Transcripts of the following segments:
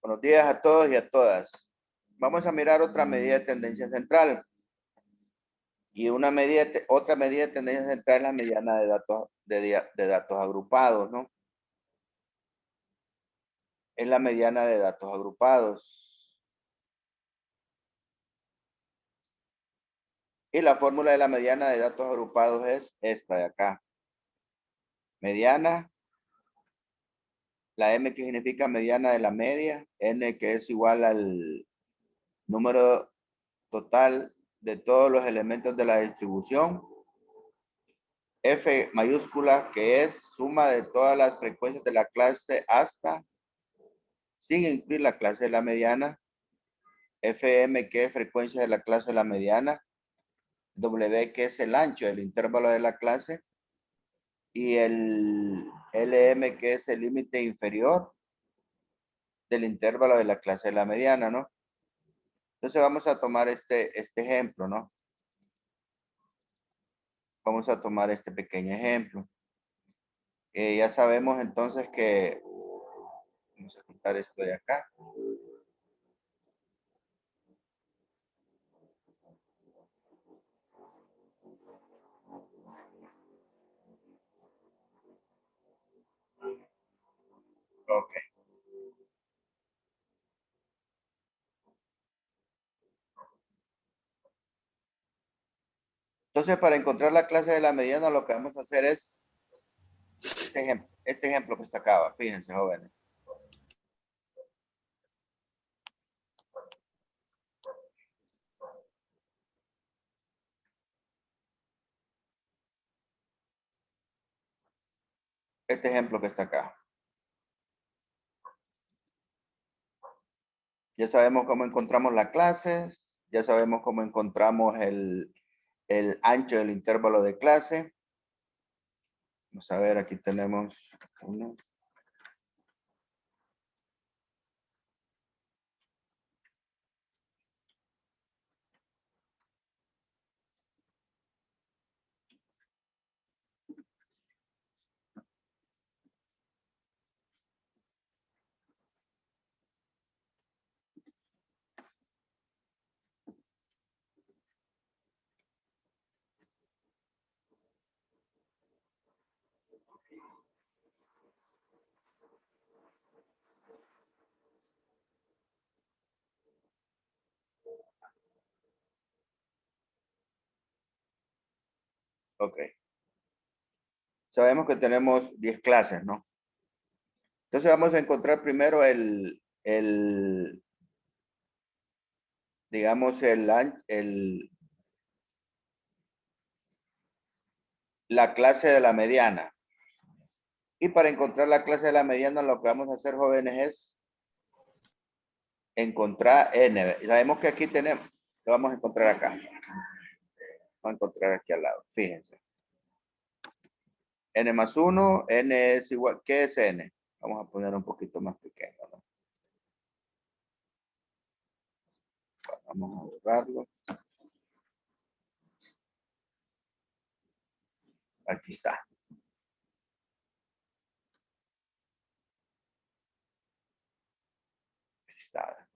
Buenos días a todos y a todas. Vamos a mirar otra medida de tendencia central. Y otra medida de tendencia central es la mediana de datos agrupados, ¿no? Es la mediana de datos agrupados. Y la fórmula de la mediana de datos agrupados es esta de acá. Mediana, la M que significa mediana de la media, N que es igual al número total de todos los elementos de la distribución, F mayúscula que es suma de todas las frecuencias de la clase hasta, sin incluir la clase de la mediana, FM que es frecuencia de la clase de la mediana, W que es el ancho del intervalo de la clase, y el LM que es el límite inferior del intervalo de la clase de la mediana, ¿no? Entonces vamos a tomar este ejemplo, ¿no? Vamos a tomar este pequeño ejemplo. Ya sabemos entonces que, vamos a quitar esto de acá. Ok. Entonces, para encontrar la clase de la mediana, lo que vamos a hacer es este ejemplo que está acá, fíjense, jóvenes. Este ejemplo que está acá. Ya sabemos cómo encontramos la clase, ya sabemos cómo encontramos el ancho del intervalo de clase. Vamos a ver, aquí tenemos uno. Ok. Sabemos que tenemos 10 clases, ¿no? Entonces vamos a encontrar primero digamos, la clase de la mediana. Y para encontrar la clase de la mediana, lo que vamos a hacer, jóvenes, es encontrar n. Sabemos que aquí tenemos, lo vamos a encontrar acá. Vamos a encontrar aquí al lado, fíjense. N más 1, n es igual, ¿qué es n? Vamos a poner un poquito más pequeño, ¿no? Vamos a borrarlo. Aquí está. Aquí está.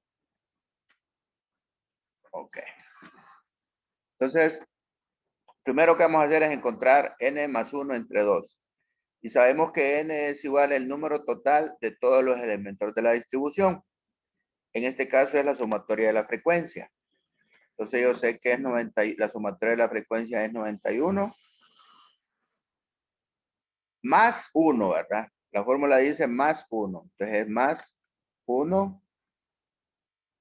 Ok. Entonces, primero que vamos a hacer es encontrar n más 1 entre 2. Y sabemos que n es igual al número total de todos los elementos de la distribución. En este caso es la sumatoria de la frecuencia. Entonces yo sé que es 90, la sumatoria de la frecuencia es 91 más 1, ¿verdad? La fórmula dice más 1. Entonces es más 1.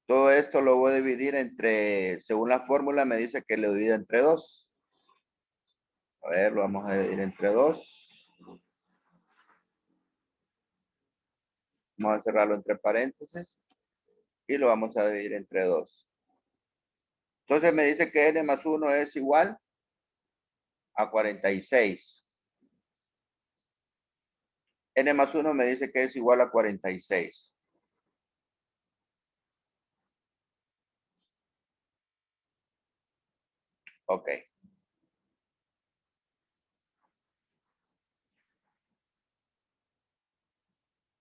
Todo esto lo voy a dividir entre, según la fórmula me dice que lo divide entre 2. A ver, lo vamos a dividir entre 2. Vamos a cerrarlo entre paréntesis. Y lo vamos a dividir entre 2. Entonces me dice que n más 1 es igual a 46. N más 1 me dice que es igual a 46. Ok.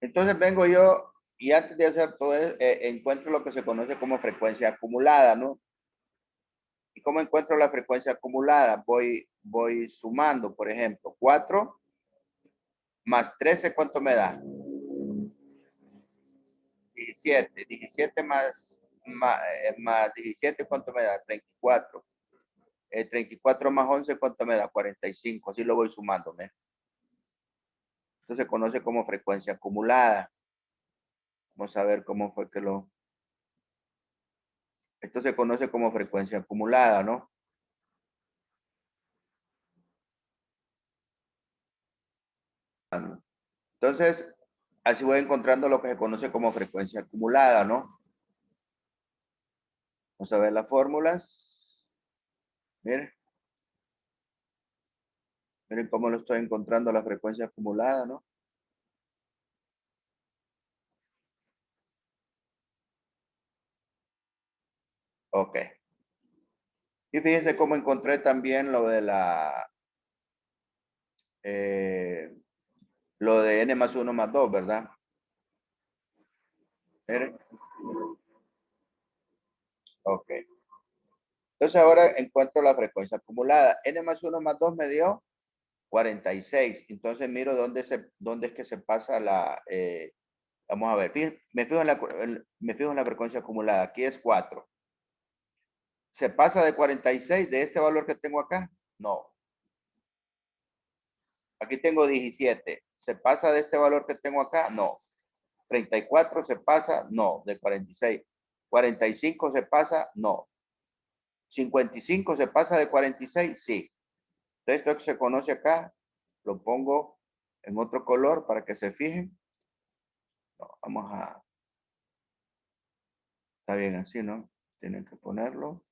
Entonces vengo yo Y antes de hacer todo eso, encuentro lo que se conoce como frecuencia acumulada, ¿no? ¿Y cómo encuentro la frecuencia acumulada? Voy sumando, por ejemplo, 4 más 13, ¿cuánto me da? 17. 17 más 17, ¿cuánto me da? 34. 34 más 11, ¿cuánto me da? 45. Así lo voy sumándome. Esto se conoce como frecuencia acumulada. Vamos a ver cómo fue que lo... Esto se conoce como frecuencia acumulada, ¿no? Entonces, así voy encontrando lo que se conoce como frecuencia acumulada, ¿no? Vamos a ver las fórmulas. Miren, miren cómo lo estoy encontrando la frecuencia acumulada, ¿no? Ok. Y fíjense cómo encontré también lo de eh, lo de n más 1 más 2, ¿verdad? Miren. Ok. Entonces ahora encuentro la frecuencia acumulada. N más 1 más 2 me dio 46. Entonces miro dónde es que se pasa vamos a ver. Me fijo en la frecuencia acumulada. Aquí es 4. ¿Se pasa de 46 de este valor que tengo acá? No. Aquí tengo 17. ¿Se pasa de este valor que tengo acá? No. 34 se pasa, no, de 46. 45 se pasa, no. 55 se pasa de 46, sí. Entonces, esto que se conoce acá, lo pongo en otro color para que se fijen. No, está bien así, ¿no? Tienen que ponerlo.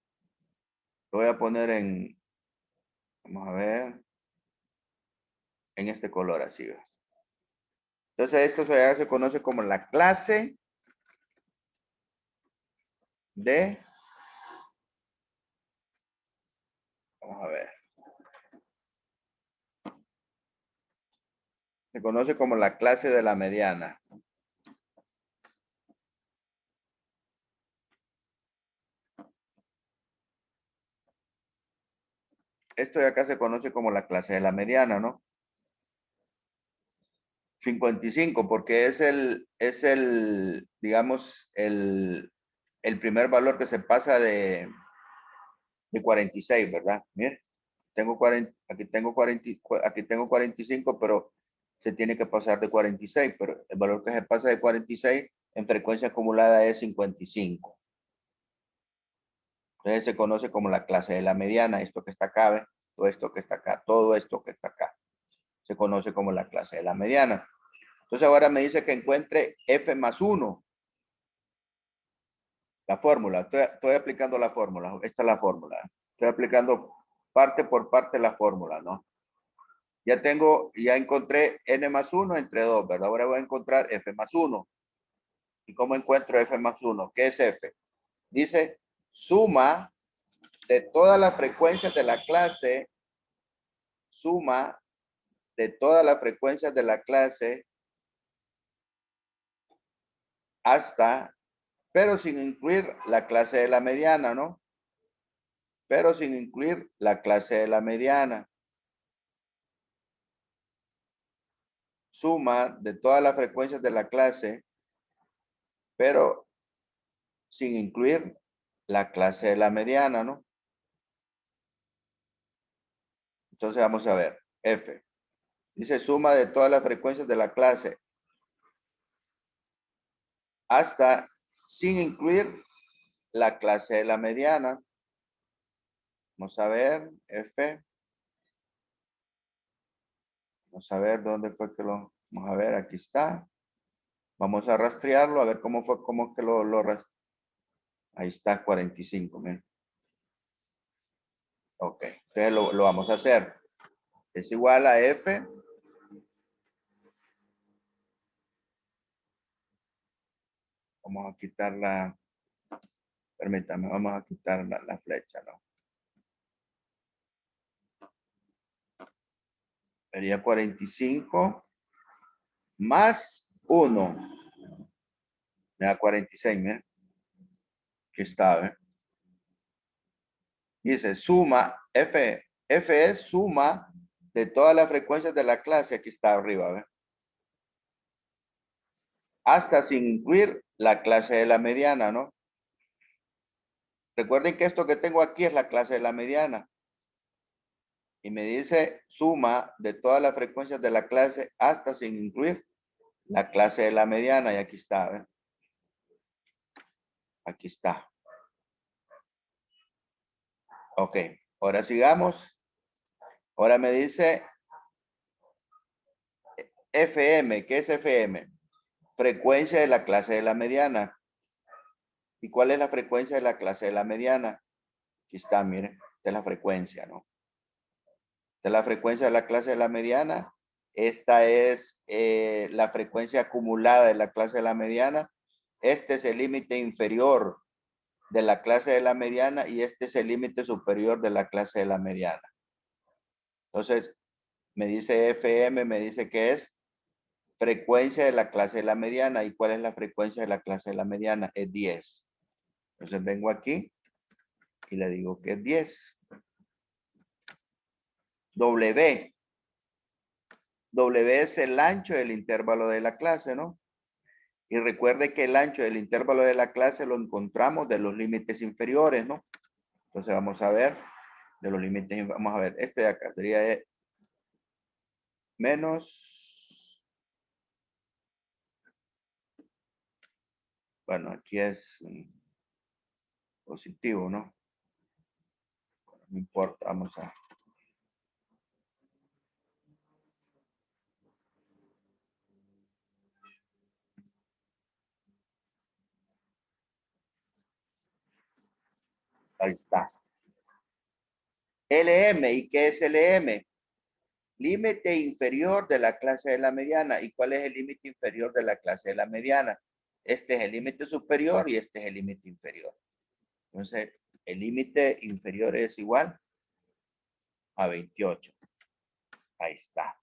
Lo voy a poner vamos a ver, en este color así. ¿Ve? Entonces, esto se conoce como la clase de, vamos a ver, se conoce como la clase de la mediana. Esto de acá se conoce como la clase de la mediana, ¿no? 55, porque digamos, el primer valor que se pasa de 46, ¿verdad? Miren, tengo 40, aquí tengo 45, pero se tiene que pasar de 46, pero el valor que se pasa de 46 en frecuencia acumulada es 55. Entonces se conoce como la clase de la mediana, esto que está acá, ¿ve? Todo esto que está acá, todo esto que está acá. Se conoce como la clase de la mediana. Entonces ahora me dice que encuentre f más 1. La fórmula, estoy aplicando la fórmula. Esta es la fórmula. Estoy aplicando parte por parte la fórmula, ¿no? Ya encontré n más 1 entre 2, ¿verdad? Ahora voy a encontrar f más 1. ¿Y cómo encuentro f más 1? ¿Qué es f? Dice suma de todas las frecuencias de la clase, suma de todas las frecuencias de la clase hasta, pero sin incluir la clase de la mediana, ¿no? Pero sin incluir la clase de la mediana. Suma de todas las frecuencias de la clase, pero sin incluir la clase de la mediana, ¿no? Entonces vamos a ver, F. Dice suma de todas las frecuencias de la clase hasta sin incluir la clase de la mediana. Vamos a ver, F. Vamos a ver dónde fue que vamos a ver, aquí está. Vamos a rastrearlo, a ver cómo fue, cómo que lo rastreó. Ahí está, 45, miren. Ok, entonces lo vamos a hacer. Es igual a F. Vamos a quitar permítame, vamos a quitar la flecha, ¿no? Sería 45 más 1. Me da 46, mira. Aquí está, ¿ve? Dice suma, F es suma de todas las frecuencias de la clase. Aquí está arriba, ¿ve? Hasta sin incluir la clase de la mediana, ¿no? Recuerden que esto que tengo aquí es la clase de la mediana. Y me dice suma de todas las frecuencias de la clase hasta sin incluir la clase de la mediana. Y aquí está, ¿ve? Aquí está. Ok, ahora sigamos. Ahora me dice FM. ¿Qué es FM? Frecuencia de la clase de la mediana. ¿Y cuál es la frecuencia de la clase de la mediana? Aquí está, miren. Esta es la frecuencia, ¿no? Esta es la frecuencia de la clase de la mediana. Esta es la frecuencia acumulada de la clase de la mediana. Este es el límite inferior de la clase de la mediana y este es el límite superior de la clase de la mediana. Entonces, me dice FM, me dice que es frecuencia de la clase de la mediana. ¿Y cuál es la frecuencia de la clase de la mediana? Es 10. Entonces vengo aquí y le digo que es 10. W. W es el ancho del intervalo de la clase, ¿no? Y recuerde que el ancho del intervalo de la clase lo encontramos de los límites inferiores, ¿no? Entonces vamos a ver de los límites, vamos a ver, este de acá sería menos, bueno, aquí es positivo, ¿no? No importa, vamos a, ahí está. LM, ¿y qué es LM? Límite inferior de la clase de la mediana. ¿Y cuál es el límite inferior de la clase de la mediana? Este es el límite superior y este es el límite inferior. Entonces, el límite inferior es igual a 28. Ahí está.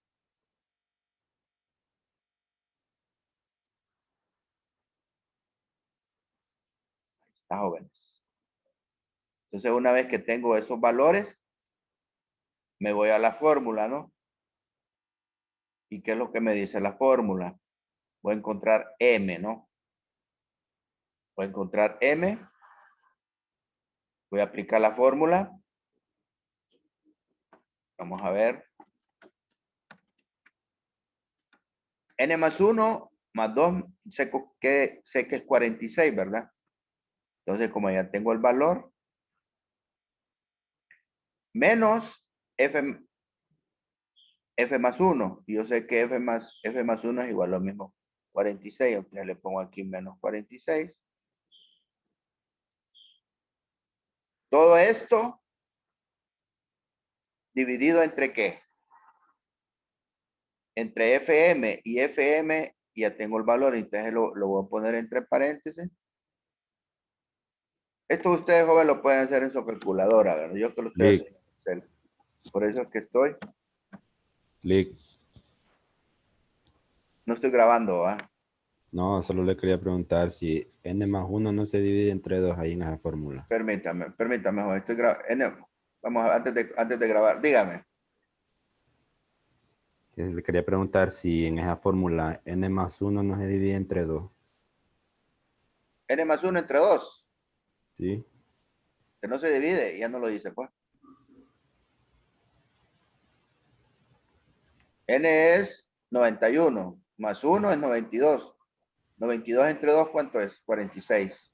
Ahí está, jóvenes. Entonces, una vez que tengo esos valores, me voy a la fórmula, ¿no? ¿Y qué es lo que me dice la fórmula? Voy a encontrar M, ¿no? Voy a encontrar M. Voy a aplicar la fórmula. Vamos a ver. N más 1 más 2, sé que es 46, ¿verdad? Entonces, como ya tengo el valor, menos F más 1. Y yo sé que F más 1 es igual a lo mismo. 46. Entonces le pongo aquí menos 46. Todo esto dividido entre ¿qué? Entre FM y FM, ya tengo el valor, entonces lo voy a poner entre paréntesis. Esto ustedes, jóvenes, lo pueden hacer en su calculadora, ¿verdad? Yo que lo estoy haciendo en Excel. Por eso es que no estoy grabando, ¿ah? No, solo le quería preguntar si n más 1 no se divide entre 2 ahí en esa fórmula. Permítame, joven, estoy grabando. Vamos, antes de grabar, dígame. Le quería preguntar si en esa fórmula n más 1 no se divide entre 2. N más 1 entre 2, ¿Sí? que no se divide, ya no lo dice, pues. N es 91, más 1 es 92. 92 entre 2, ¿cuánto es? 46.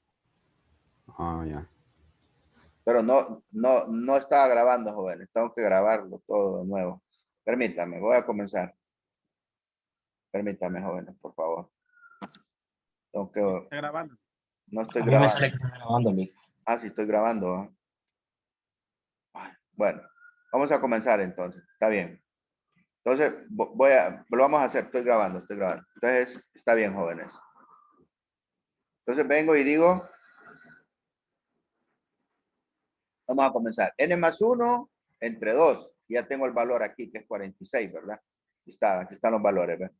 Ah, ya. Pero no estaba grabando, jóvenes. Tengo que grabarlo todo de nuevo. Permítame, voy a comenzar. Permítame, jóvenes, por favor. Tengo que, Está grabando. no estoy A mí me grabando. sale que está grabando, Nick. Ah, sí, estoy grabando. ¿Ah? Bueno, vamos a comenzar entonces. Está bien. Entonces, lo vamos a hacer. Estoy grabando. Entonces, está bien, jóvenes. Entonces vengo y digo, vamos a comenzar. N más 1 entre 2. Ya tengo el valor aquí, que es 46, ¿verdad? Aquí están los valores, ¿verdad?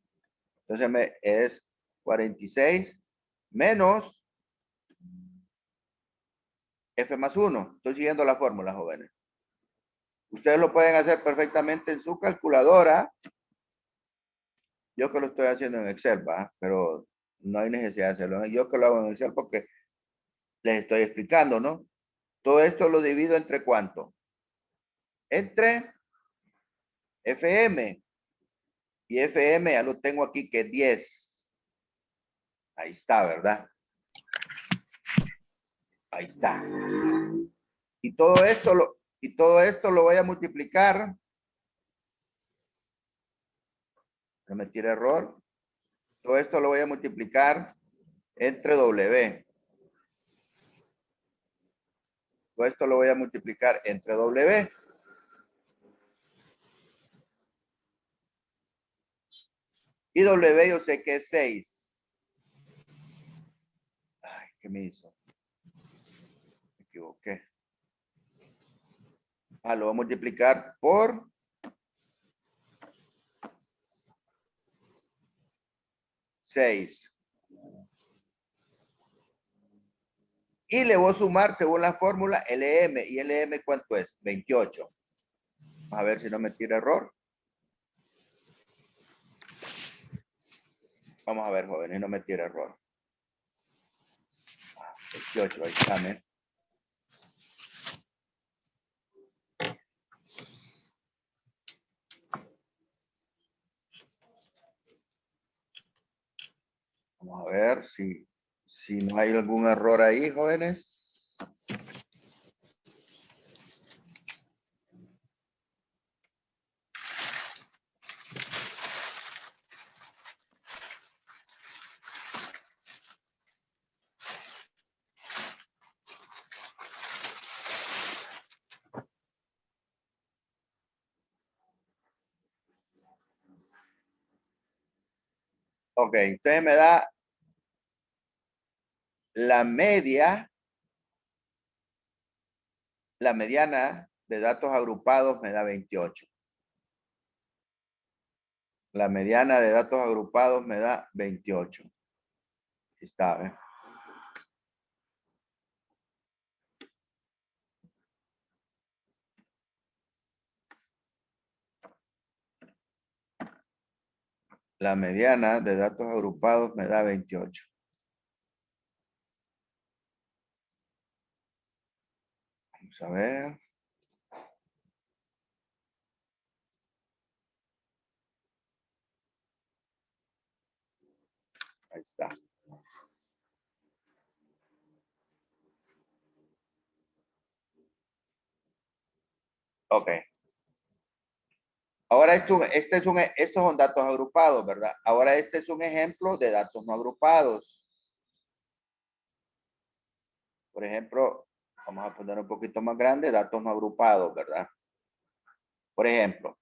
Entonces es 46 menos F más 1. Estoy siguiendo la fórmula, jóvenes. Ustedes lo pueden hacer perfectamente en su calculadora. Yo que lo estoy haciendo en Excel, ¿va? Pero no hay necesidad de hacerlo. Yo que lo hago en Excel porque les estoy explicando, ¿no? Todo esto lo divido entre ¿cuánto? Entre FM. Y FM ya lo tengo aquí que es 10. Ahí está, ¿verdad? Ahí está. Y todo esto lo voy a multiplicar. No me tire error. Todo esto lo voy a multiplicar entre W. Todo esto lo voy a multiplicar entre W. Y W yo sé que es 6. Ay, ¿qué me hizo? Me equivoqué. Lo voy a multiplicar por 6. Y le voy a sumar según la fórmula LM. ¿Y LM cuánto es? 28. Vamos a ver si no me tira error. Vamos a ver, jóvenes, no me tira error. 28, ahí está, ¿me? Vamos a ver si no hay algún error ahí, jóvenes. Ok, entonces me da la mediana de datos agrupados me da 28. La mediana de datos agrupados me da 28. Aquí está, ¿ves? La mediana de datos agrupados me da 28. Vamos a ver. Ahí está. Ok. Ahora estos son datos agrupados, ¿verdad? Ahora este es un ejemplo de datos no agrupados. Por ejemplo, vamos a poner un poquito más grande, datos no agrupados, ¿verdad? Por ejemplo,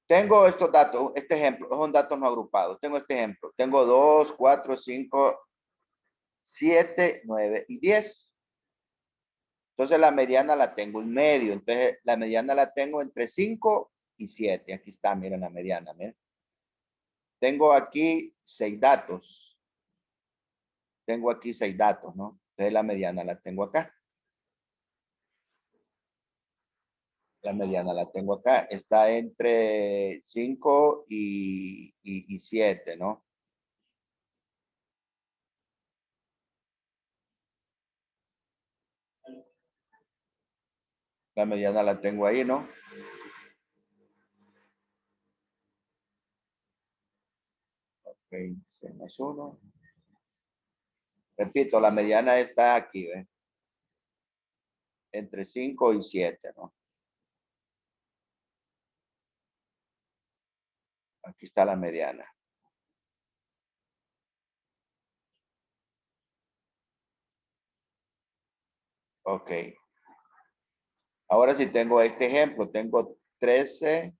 tengo estos datos, este ejemplo, son datos no agrupados. Tengo este ejemplo. Tengo 2, 4, 5, 7, 9 y 10. Entonces la mediana la tengo en medio. Entonces la mediana la tengo entre 5 y 7. Aquí está, miren la mediana. Miren. Tengo aquí 6 datos. Tengo aquí 6 datos, ¿no? Entonces la mediana la tengo acá. La mediana la tengo acá. Está entre 5 y 7, ¿no? La mediana la tengo ahí, ¿no? Ok, 6 más 1. Repito, la mediana está aquí, ¿ves? Entre 5 y 7, ¿no? Aquí está la mediana. Ok. Ahora sí tengo este ejemplo. Tengo 13,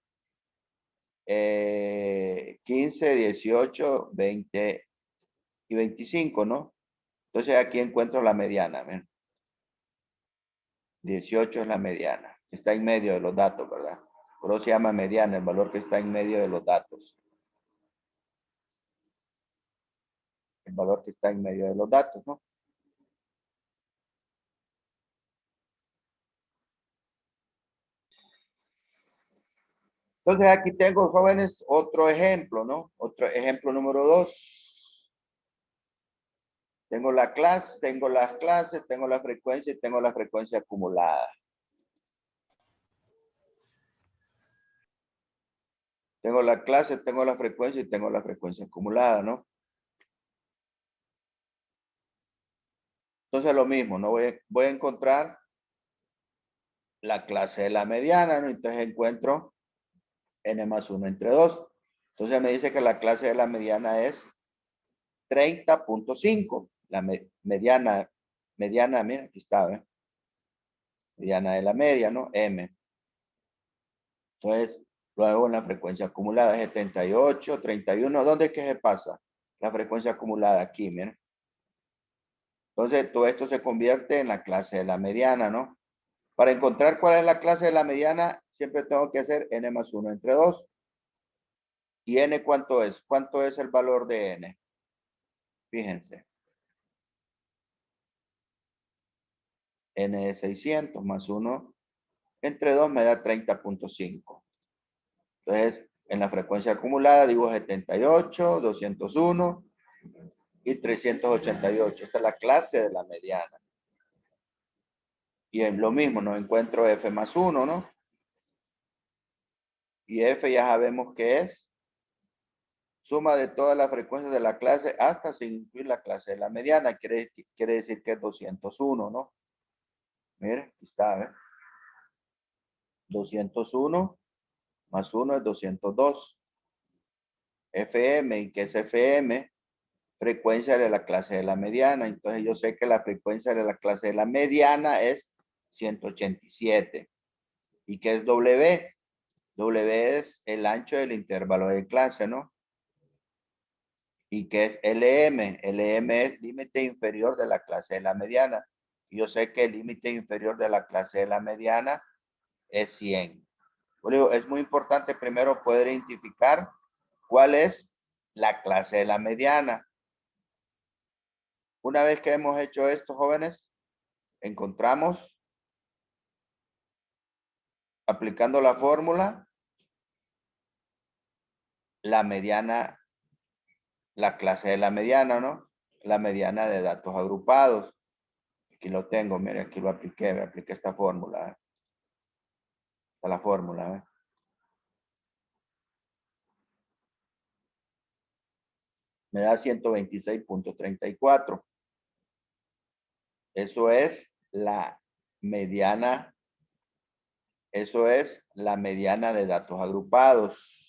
15, 18, 20 y 25, ¿no? Entonces aquí encuentro la mediana. ¿Ven? 18 es la mediana. Está en medio de los datos, ¿verdad? Por eso se llama mediana, el valor que está en medio de los datos. el valor que está en medio de los datos, ¿no? Entonces aquí tengo, jóvenes, otro ejemplo, ¿no? Otro ejemplo número 2. Tengo la clase, tengo las clases, tengo la frecuencia y tengo la frecuencia acumulada. Tengo la clase, tengo la frecuencia y tengo la frecuencia acumulada, ¿no? Entonces lo mismo, ¿no? Voy a encontrar la clase de la mediana, ¿no? Entonces encuentro n más 1 entre 2. Entonces me dice que la clase de la mediana es 30.5. La mediana, mira, aquí está, ¿eh? Mediana de la media, ¿no? M. Entonces, luego en la frecuencia acumulada es 78, 31. ¿Dónde es que se pasa? La frecuencia acumulada aquí, miren. Entonces, todo esto se convierte en la clase de la mediana, ¿no? Para encontrar cuál es la clase de la mediana, siempre tengo que hacer n más 1 entre 2. ¿Y n cuánto es? ¿Cuánto es el valor de n? Fíjense. N es 600 más 1 entre 2 me da 30.5. Entonces, en la frecuencia acumulada digo 78, 201 y 388. Esta es la clase de la mediana. Y en lo mismo, no encuentro f más 1, ¿no? Y f ya sabemos que es suma de todas las frecuencias de la clase hasta sin incluir la clase de la mediana. Quiere decir que es 201, ¿no? Mire, aquí está, ¿eh? 201 más 1 es 202. FM, ¿y qué es FM? Frecuencia de la clase de la mediana. Entonces yo sé que la frecuencia de la clase de la mediana es 187. ¿Y qué es W? W es el ancho del intervalo de clase, ¿no? ¿Y qué es LM? LM es límite inferior de la clase de la mediana. Y yo sé que el límite inferior de la clase de la mediana es 100. Bueno, es muy importante primero poder identificar cuál es la clase de la mediana. Una vez que hemos hecho esto, jóvenes, encontramos, aplicando la fórmula, la mediana, la clase de la mediana, ¿no? La mediana de datos agrupados. Aquí lo tengo, mire, aquí lo apliqué, me apliqué esta fórmula. Esta es la fórmula, ¿eh? Me da 126.34. Eso es la mediana. Eso es la mediana de datos agrupados.